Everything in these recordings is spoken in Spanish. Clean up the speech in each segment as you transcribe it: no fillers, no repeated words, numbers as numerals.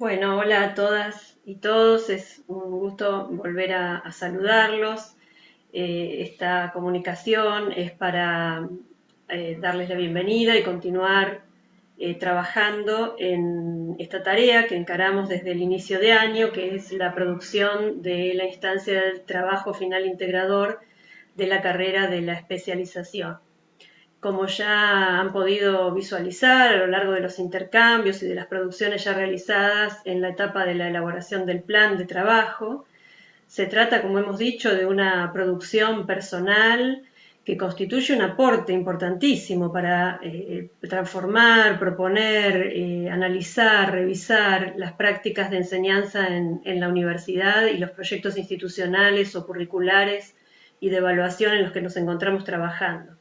Bueno, hola a todas y todos, es un gusto volver a saludarlos. Esta comunicación es para darles la bienvenida y continuar trabajando en esta tarea que encaramos desde el inicio de año, que es la producción de la instancia del trabajo final integrador de la carrera de la especialización. Como ya han podido visualizar a lo largo de los intercambios y de las producciones ya realizadas en la etapa de la elaboración del plan de trabajo, se trata, como hemos dicho, de una producción personal que constituye un aporte importantísimo para transformar, proponer, analizar, revisar las prácticas de enseñanza en la universidad y los proyectos institucionales o curriculares y de evaluación en los que nos encontramos trabajando.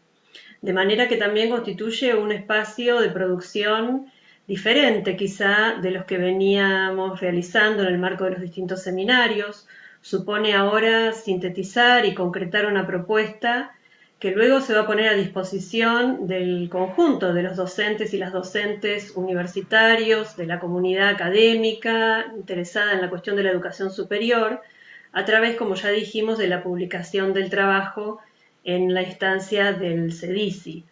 De manera que también constituye un espacio de producción diferente quizá de los que veníamos realizando en el marco de los distintos seminarios. Supone ahora sintetizar y concretar una propuesta que luego se va a poner a disposición del conjunto de los docentes y las docentes universitarios, de la comunidad académica interesada en la cuestión de la educación superior, a través, como ya dijimos, de la publicación del trabajo en la instancia del CEDICI,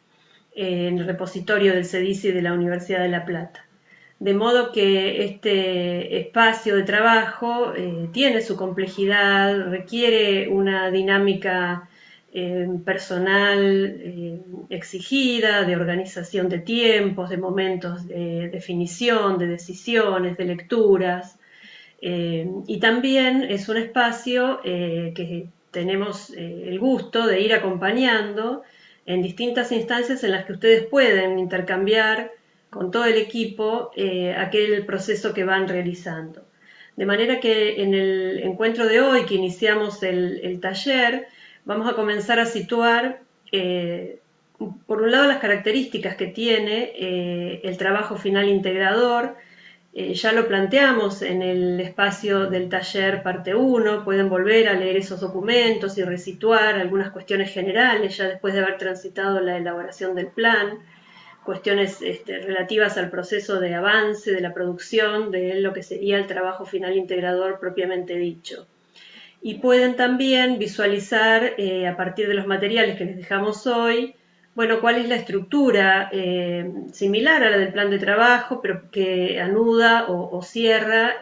en el repositorio del CEDICI de la Universidad de La Plata. De modo que este espacio de trabajo tiene su complejidad, requiere una dinámica personal exigida, de organización de tiempos, de momentos de definición, de decisiones, de lecturas, y también es un espacio que tenemos el gusto de ir acompañando en distintas instancias en las que ustedes pueden intercambiar con todo el equipo aquel proceso que van realizando. De manera que en el encuentro de hoy que iniciamos el taller, vamos a comenzar a situar, por un lado, las características que tiene el trabajo final integrador. Ya lo planteamos en el espacio del taller parte 1, pueden volver a leer esos documentos y resituar algunas cuestiones generales ya después de haber transitado la elaboración del plan, cuestiones relativas al proceso de avance de la producción de lo que sería el trabajo final integrador propiamente dicho. Y pueden también visualizar a partir de los materiales que les dejamos hoy, bueno, cuál es la estructura similar a la del plan de trabajo, pero que anuda o cierra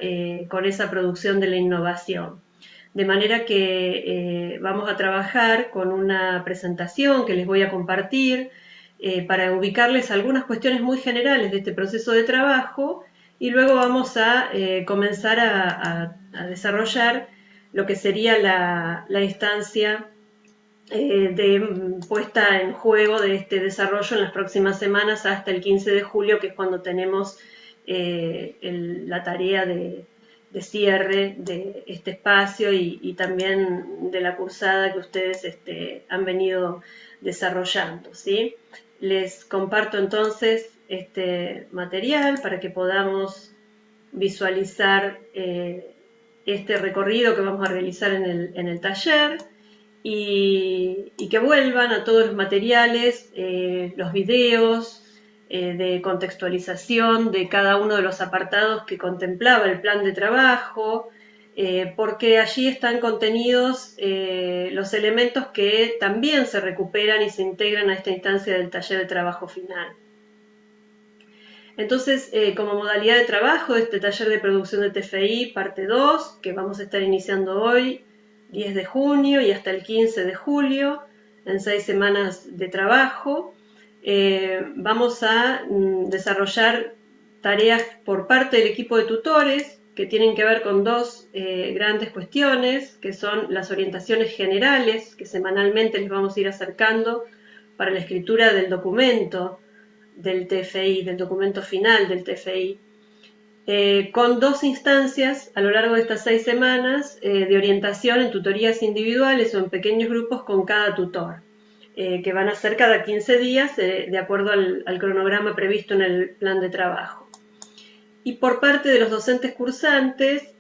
con esa producción de la innovación. De manera que vamos a trabajar con una presentación que les voy a compartir para ubicarles algunas cuestiones muy generales de este proceso de trabajo y luego vamos a comenzar a desarrollar lo que sería la instancia de puesta en juego de este desarrollo en las próximas semanas hasta el 15 de julio, que es cuando tenemos la tarea de cierre de este espacio y también de la cursada que ustedes han venido desarrollando, ¿sí? Les comparto entonces este material para que podamos visualizar este recorrido que vamos a realizar en el taller y que vuelvan a todos los materiales, los videos de contextualización de cada uno de los apartados que contemplaba el plan de trabajo, porque allí están contenidos los elementos que también se recuperan y se integran a esta instancia del taller de trabajo final. Entonces, como modalidad de trabajo de este taller de producción de TFI, parte 2, que vamos a estar iniciando hoy, 10 de junio y hasta el 15 de julio, en 6 semanas de trabajo, vamos a desarrollar tareas por parte del equipo de tutores que tienen que ver con dos grandes cuestiones, que son las orientaciones generales, que semanalmente les vamos a ir acercando para la escritura del documento del TFI, del documento final del TFI, con dos instancias a lo largo de estas 6 semanas de orientación en tutorías individuales o en pequeños grupos con cada tutor, que van a ser cada 15 días de acuerdo al cronograma previsto en el plan de trabajo. Y por parte de los docentes cursantes,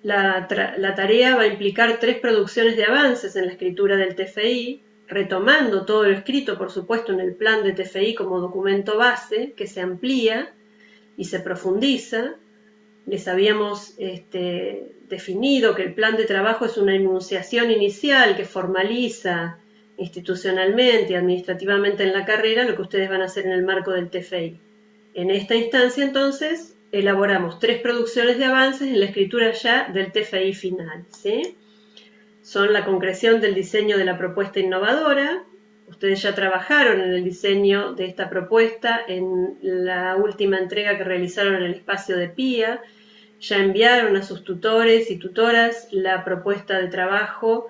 la tarea va a implicar 3 producciones de avances en la escritura del TFI, retomando todo lo escrito, por supuesto, en el plan de TFI como documento base, que se amplía y se profundiza, les habíamos definido que el plan de trabajo es una enunciación inicial que formaliza institucionalmente y administrativamente en la carrera lo que ustedes van a hacer en el marco del TFI. En esta instancia, entonces, elaboramos 3 producciones de avances en la escritura ya del TFI final, ¿sí? Son la concreción del diseño de la propuesta innovadora. Ustedes ya trabajaron en el diseño de esta propuesta en la última entrega que realizaron en el espacio de PIA. Ya enviaron a sus tutores y tutoras la propuesta de trabajo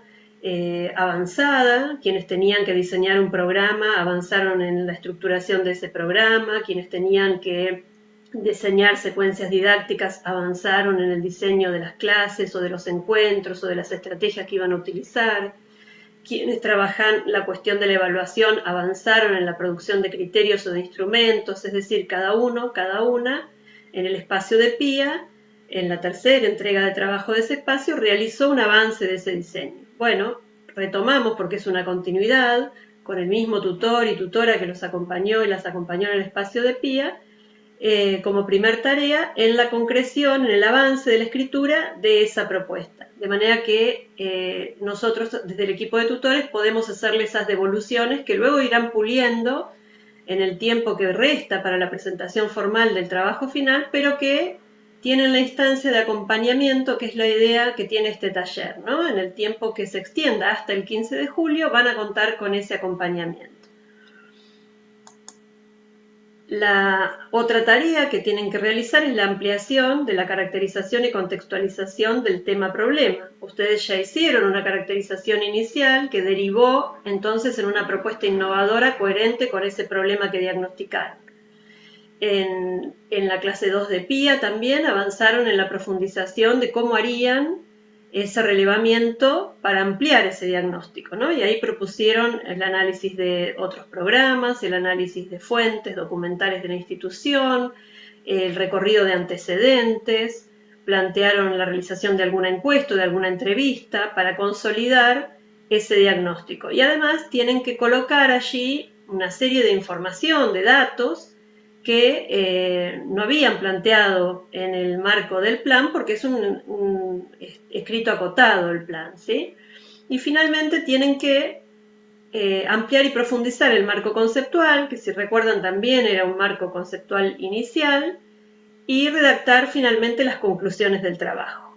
avanzada. Quienes tenían que diseñar un programa avanzaron en la estructuración de ese programa. Quienes tenían que diseñar secuencias didácticas avanzaron en el diseño de las clases o de los encuentros o de las estrategias que iban a utilizar. Quienes trabajan la cuestión de la evaluación avanzaron en la producción de criterios o de instrumentos, es decir, cada uno, cada una, en el espacio de PIA, en la tercera entrega de trabajo de ese espacio, realizó un avance de ese diseño. Bueno, retomamos porque es una continuidad, con el mismo tutor y tutora que los acompañó y las acompañó en el espacio de PIA, como primer tarea en la concreción, en el avance de la escritura de esa propuesta. De manera que nosotros desde el equipo de tutores podemos hacerle esas devoluciones que luego irán puliendo en el tiempo que resta para la presentación formal del trabajo final, pero que tienen la instancia de acompañamiento, que es la idea que tiene este taller, ¿no? En el tiempo que se extienda hasta el 15 de julio van a contar con ese acompañamiento. La otra tarea que tienen que realizar es la ampliación de la caracterización y contextualización del tema problema. Ustedes ya hicieron una caracterización inicial que derivó entonces en una propuesta innovadora coherente con ese problema que diagnosticaron. En la clase 2 de PIA también avanzaron en la profundización de cómo harían ese relevamiento para ampliar ese diagnóstico, ¿no? Y ahí propusieron el análisis de otros programas, el análisis de fuentes documentales de la institución, el recorrido de antecedentes, plantearon la realización de alguna encuesta, de alguna entrevista para consolidar ese diagnóstico. Y además tienen que colocar allí una serie de información, de datos, que no habían planteado en el marco del plan porque es un escrito acotado el plan, ¿sí? Y finalmente tienen que ampliar y profundizar el marco conceptual, que si recuerdan también era un marco conceptual inicial, y redactar finalmente las conclusiones del trabajo.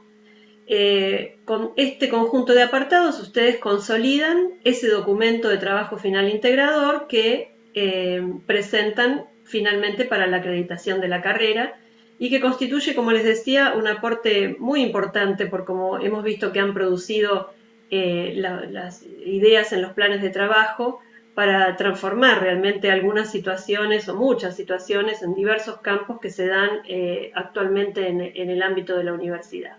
Con este conjunto de apartados ustedes consolidan ese documento de trabajo final integrador que presentan finalmente para la acreditación de la carrera y que constituye, como les decía, un aporte muy importante por como hemos visto que han producido las ideas en los planes de trabajo para transformar realmente algunas situaciones o muchas situaciones en diversos campos que se dan actualmente en el ámbito de la universidad.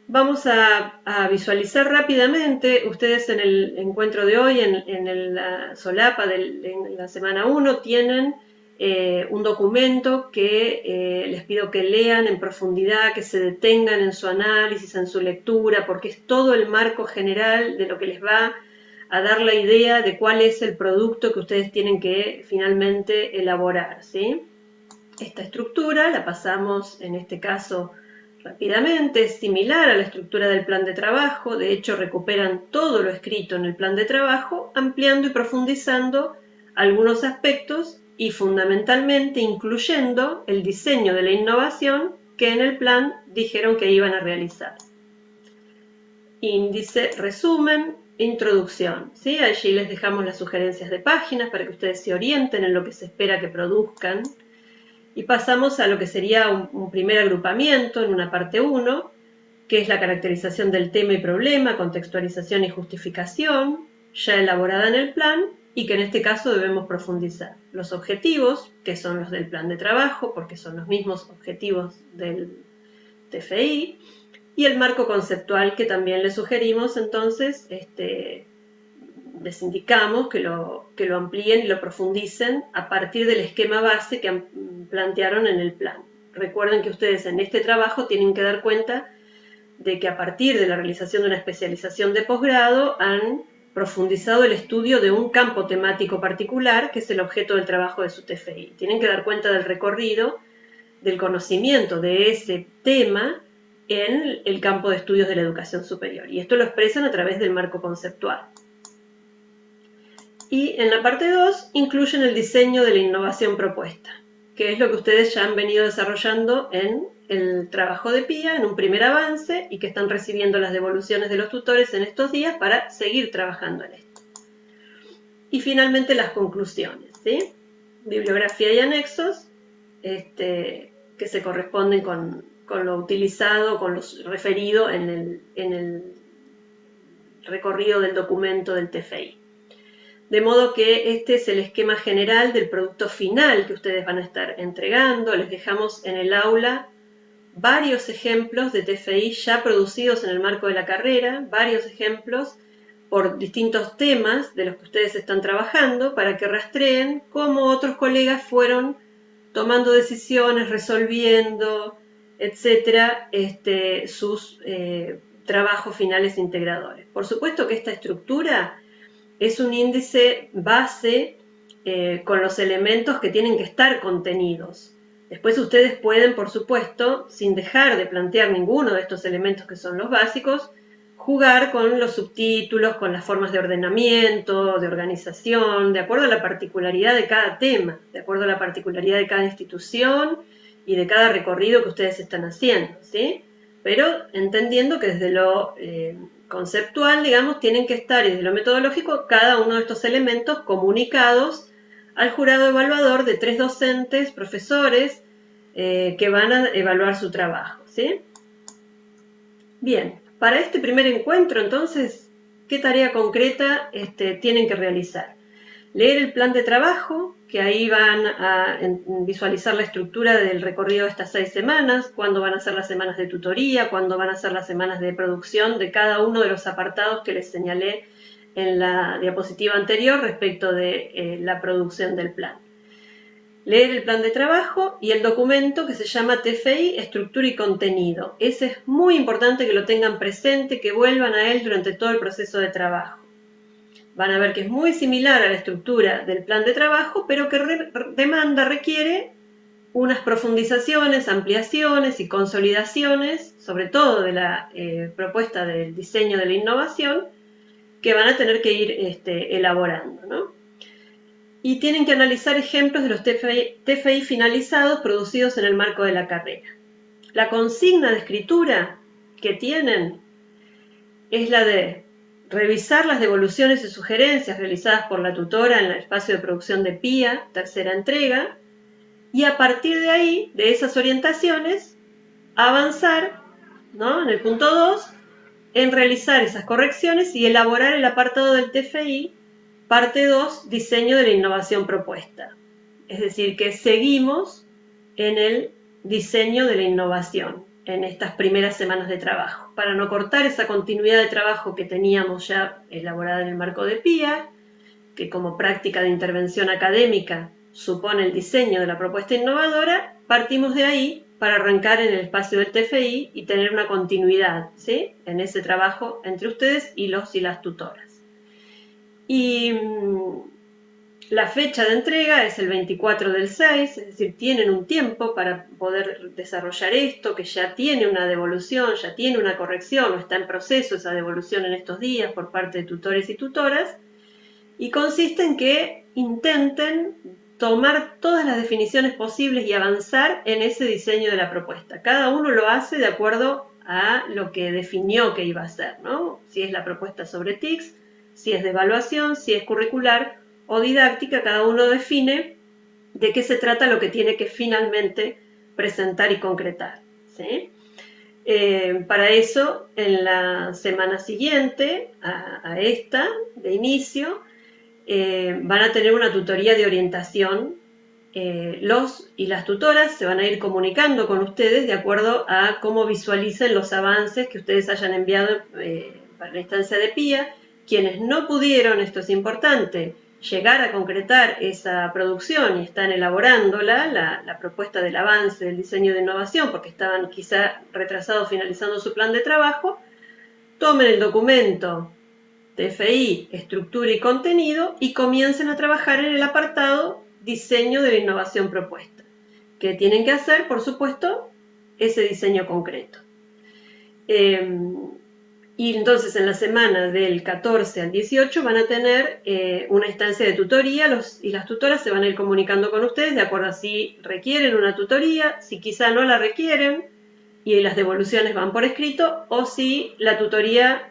Vamos a visualizar rápidamente, ustedes en el encuentro de hoy, en la solapa en la semana 1, tienen un documento que les pido que lean en profundidad, que se detengan en su análisis, en su lectura, porque es todo el marco general de lo que les va a dar la idea de cuál es el producto que ustedes tienen que finalmente elaborar, ¿sí? Esta estructura la pasamos, en este caso, rápidamente, es similar a la estructura del plan de trabajo, de hecho recuperan todo lo escrito en el plan de trabajo, ampliando y profundizando algunos aspectos y fundamentalmente incluyendo el diseño de la innovación que en el plan dijeron que iban a realizar. Índice, resumen, introducción, ¿sí? Allí les dejamos las sugerencias de páginas para que ustedes se orienten en lo que se espera que produzcan. Y pasamos a lo que sería un primer agrupamiento en una parte 1, que es la caracterización del tema y problema, contextualización y justificación, ya elaborada en el plan y que en este caso debemos profundizar. Los objetivos, que son los del plan de trabajo, porque son los mismos objetivos del TFI, y el marco conceptual que también les sugerimos, entonces, les indicamos que lo amplíen y lo profundicen a partir del esquema base que plantearon en el plan. Recuerden que ustedes en este trabajo tienen que dar cuenta de que a partir de la realización de una especialización de posgrado han profundizado el estudio de un campo temático particular que es el objeto del trabajo de su TFI. Tienen que dar cuenta del recorrido del conocimiento de ese tema en el campo de estudios de la educación superior. Y esto lo expresan a través del marco conceptual. Y en la parte 2 incluyen el diseño de la innovación propuesta, que es lo que ustedes ya han venido desarrollando en el trabajo de PIA, en un primer avance, y que están recibiendo las devoluciones de los tutores en estos días para seguir trabajando en esto. Y finalmente las conclusiones, ¿sí? Bibliografía y anexos, que se corresponden con lo utilizado, con lo referido en el recorrido del documento del TFI. De modo que este es el esquema general del producto final que ustedes van a estar entregando. Les dejamos en el aula varios ejemplos de TFI ya producidos en el marco de la carrera, varios ejemplos por distintos temas de los que ustedes están trabajando, para que rastreen cómo otros colegas fueron tomando decisiones, resolviendo, etcétera, sus trabajos finales integradores. Por supuesto que esta estructura es un índice base con los elementos que tienen que estar contenidos. Después ustedes pueden, por supuesto, sin dejar de plantear ninguno de estos elementos que son los básicos, jugar con los subtítulos, con las formas de ordenamiento, de organización, de acuerdo a la particularidad de cada tema, de acuerdo a la particularidad de cada institución y de cada recorrido que ustedes están haciendo, ¿sí? Pero entendiendo que desde lo conceptual, digamos, tienen que estar, y desde lo metodológico, cada uno de estos elementos comunicados al jurado evaluador de 3 docentes, profesores, que van a evaluar su trabajo, ¿sí? Bien, para este primer encuentro, entonces, ¿qué tarea concreta tienen que realizar? Leer el plan de trabajo, que ahí van a visualizar la estructura del recorrido de estas 6 semanas, cuándo van a ser las semanas de tutoría, cuándo van a ser las semanas de producción de cada uno de los apartados que les señalé en la diapositiva anterior respecto de la producción del plan. Leer el plan de trabajo y el documento que se llama TFI, estructura y contenido. Ese es muy importante que lo tengan presente, que vuelvan a él durante todo el proceso de trabajo. Van a ver que es muy similar a la estructura del plan de trabajo, pero que requiere unas profundizaciones, ampliaciones y consolidaciones, sobre todo de la propuesta del diseño de la innovación, que van a tener que ir elaborando, ¿no? Y tienen que analizar ejemplos de los TFI finalizados producidos en el marco de la carrera. La consigna de escritura que tienen es la de revisar las devoluciones y sugerencias realizadas por la tutora en el espacio de producción de PIA, tercera entrega, y a partir de ahí, de esas orientaciones, avanzar, ¿no?, en el punto 2, en realizar esas correcciones y elaborar el apartado del TFI, parte 2, diseño de la innovación propuesta. Es decir, que seguimos en el diseño de la innovación en estas primeras semanas de trabajo, para no cortar esa continuidad de trabajo que teníamos ya elaborada en el marco de PIA, que como práctica de intervención académica supone el diseño de la propuesta innovadora. Partimos de ahí para arrancar en el espacio del TFI y tener una continuidad, ¿sí?, en ese trabajo entre ustedes y los y las tutoras. Y la fecha de entrega es el 24 del 6, es decir, tienen un tiempo para poder desarrollar esto, que ya tiene una devolución, ya tiene una corrección, o está en proceso esa devolución en estos días por parte de tutores y tutoras, y consiste en que intenten tomar todas las definiciones posibles y avanzar en ese diseño de la propuesta. Cada uno lo hace de acuerdo a lo que definió que iba a hacer, ¿no? Si es la propuesta sobre TICS, si es de evaluación, si es curricular o didáctica, cada uno define de qué se trata lo que tiene que finalmente presentar y concretar, ¿sí? Para eso, en la semana siguiente a esta, de inicio, van a tener una tutoría de orientación. Los y las tutoras se van a ir comunicando con ustedes de acuerdo a cómo visualicen los avances que ustedes hayan enviado para la instancia de PIA. Quienes no pudieron, esto es importante, llegar a concretar esa producción y están elaborándola, la propuesta del avance del diseño de innovación, porque estaban quizá retrasados finalizando su plan de trabajo, tomen el documento TFI, estructura y contenido y comiencen a trabajar en el apartado diseño de la innovación propuesta. que tienen que hacer, por supuesto, ese diseño concreto. Y entonces en la semana del 14 al 18 van a tener una instancia de tutoría y las tutoras se van a ir comunicando con ustedes de acuerdo a si requieren una tutoría, si quizá no la requieren y las devoluciones van por escrito, o si la tutoría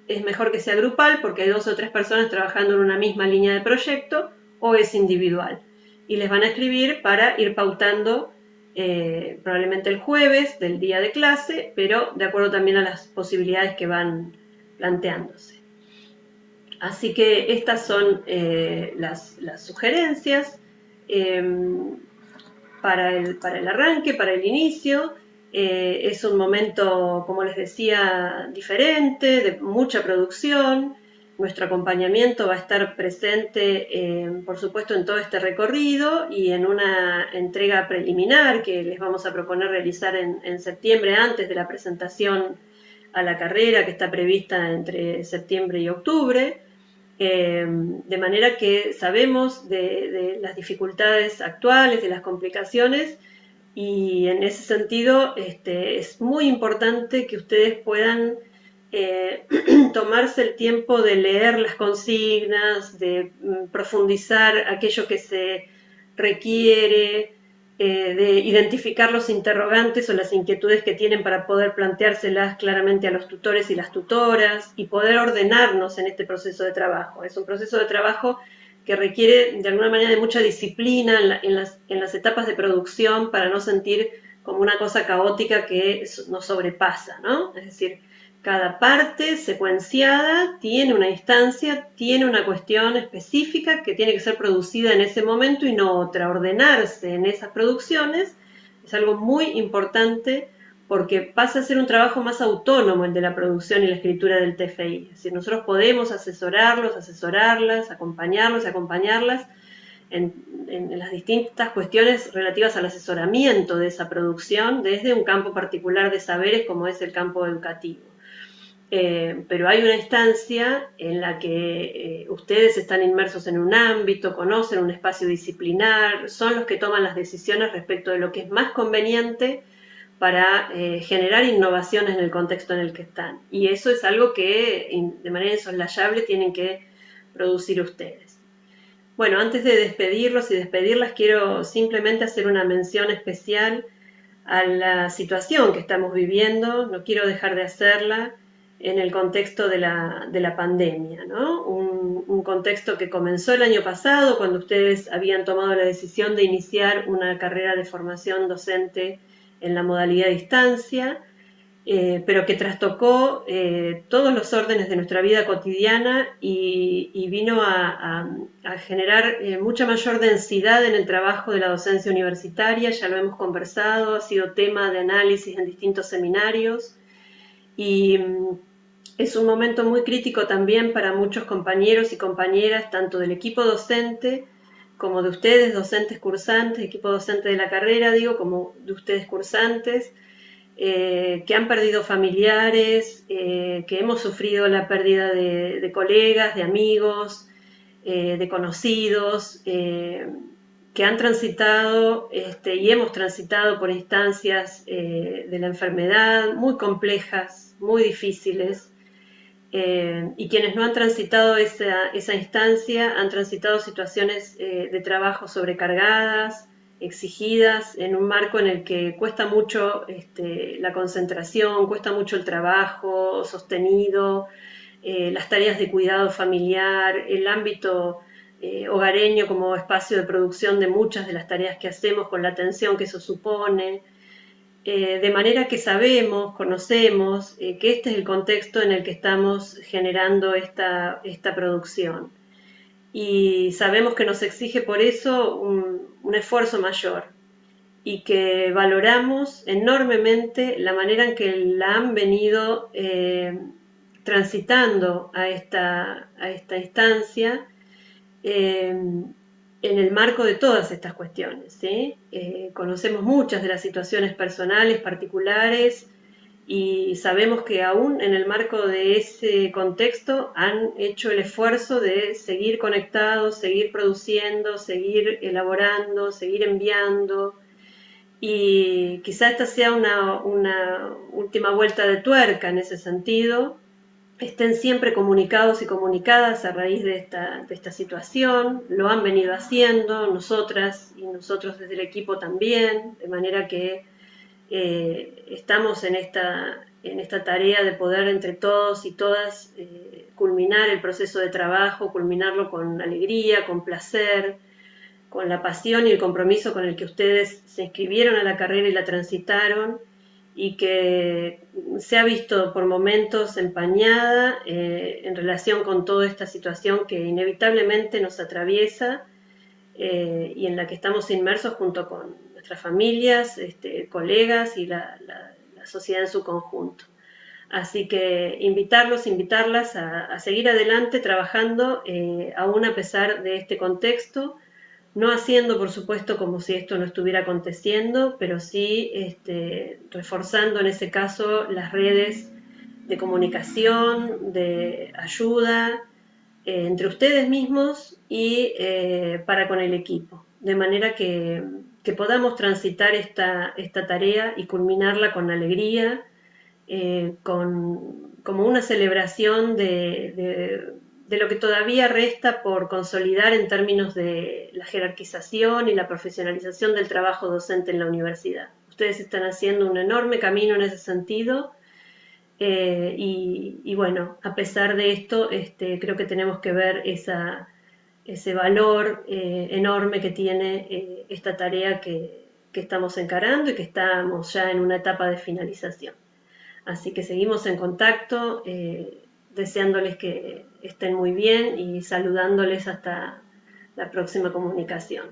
es mejor que sea grupal porque hay 2 o 3 personas trabajando en una misma línea de proyecto, o es individual. Y les van a escribir para ir pautando probablemente el jueves del día de clase, pero de acuerdo también a las posibilidades que van planteándose. Así que estas son las sugerencias para el arranque, para el inicio. Es un momento, como les decía, diferente, de mucha producción. Nuestro acompañamiento va a estar presente, por supuesto, en todo este recorrido y en una entrega preliminar que les vamos a proponer realizar en septiembre, antes de la presentación a la carrera que está prevista entre septiembre y octubre. De manera que sabemos de las dificultades actuales, de las complicaciones, y en ese sentido es muy importante que ustedes puedan tomarse el tiempo de leer las consignas, de profundizar aquello que se requiere, de identificar los interrogantes o las inquietudes que tienen para poder planteárselas claramente a los tutores y las tutoras y poder ordenarnos en este proceso de trabajo. Es un proceso de trabajo que requiere de alguna manera de mucha disciplina en las etapas de producción para no sentir como una cosa caótica que nos sobrepasa, ¿no? Es decir, cada parte secuenciada tiene una instancia, tiene una cuestión específica que tiene que ser producida en ese momento y no otra. Ordenarse en esas producciones es algo muy importante porque pasa a ser un trabajo más autónomo el de la producción y la escritura del TFI. Es decir, nosotros podemos asesorarlos, asesorarlas, acompañarlos y acompañarlas en las distintas cuestiones relativas al asesoramiento de esa producción desde un campo particular de saberes como es el campo educativo. Pero hay una instancia en la que ustedes están inmersos en un ámbito, conocen un espacio disciplinar, son los que toman las decisiones respecto de lo que es más conveniente para generar innovaciones en el contexto en el que están. Y eso es algo que de manera insoslayable tienen que producir ustedes. Bueno, antes de despedirlos y despedirlas, quiero simplemente hacer una mención especial a la situación que estamos viviendo, no quiero dejar de hacerla, en el contexto de la pandemia, ¿no? Un contexto que comenzó el año pasado, cuando ustedes habían tomado la decisión de iniciar una carrera de formación docente en la modalidad de distancia, pero que trastocó todos los órdenes de nuestra vida cotidiana y vino a generar mucha mayor densidad en el trabajo de la docencia universitaria. Ya lo hemos conversado, ha sido tema de análisis en distintos seminarios y es un momento muy crítico también para muchos compañeros y compañeras, tanto del equipo docente como de ustedes, docentes cursantes, equipo docente de la carrera, digo, como de ustedes cursantes, que han perdido familiares, que hemos sufrido la pérdida de colegas, de amigos, de conocidos, que han transitado y hemos transitado por instancias de la enfermedad muy complejas, muy difíciles, y quienes no han transitado esa instancia han transitado situaciones de trabajo sobrecargadas, exigidas, en un marco en el que cuesta mucho la concentración, cuesta mucho el trabajo sostenido, las tareas de cuidado familiar, el ámbito hogareño como espacio de producción de muchas de las tareas que hacemos con la atención que eso supone. De manera que sabemos, conocemos que este es el contexto en el que estamos generando esta producción. Y sabemos que nos exige por eso un esfuerzo mayor y que valoramos enormemente la manera en que la han venido transitando a esta instancia en el marco de todas estas cuestiones, ¿sí? Conocemos muchas de las situaciones personales, particulares, y sabemos que aún en el marco de ese contexto han hecho el esfuerzo de seguir conectados, seguir produciendo, seguir elaborando, seguir enviando, Y quizá esta sea una última vuelta de tuerca en ese sentido. Estén siempre comunicados y comunicadas a raíz de esta situación, lo han venido haciendo nosotras y nosotros desde el equipo también, de manera que estamos en esta tarea de poder entre todos y todas culminar el proceso de trabajo, culminarlo con alegría, con placer, con la pasión y el compromiso con el que ustedes se inscribieron a la carrera y la transitaron, y que se ha visto por momentos empañada en relación con toda esta situación que inevitablemente nos atraviesa y en la que estamos inmersos junto con nuestras familias, colegas y la sociedad en su conjunto. Así que invitarlos, invitarlas a seguir adelante trabajando, aún a pesar de este contexto, no haciendo, por supuesto, como si esto no estuviera aconteciendo, pero sí reforzando en ese caso las redes de comunicación, de ayuda entre ustedes mismos y para con el equipo, de manera que podamos transitar esta tarea y culminarla con alegría, como una celebración de lo que todavía resta por consolidar en términos de la jerarquización y la profesionalización del trabajo docente en la universidad. Ustedes están haciendo un enorme camino en ese sentido y bueno, a pesar de esto, creo que tenemos que ver ese valor enorme que tiene esta tarea que estamos encarando y que estamos ya en una etapa de finalización. Así que seguimos en contacto, deseándoles que estén muy bien y saludándoles hasta la próxima comunicación.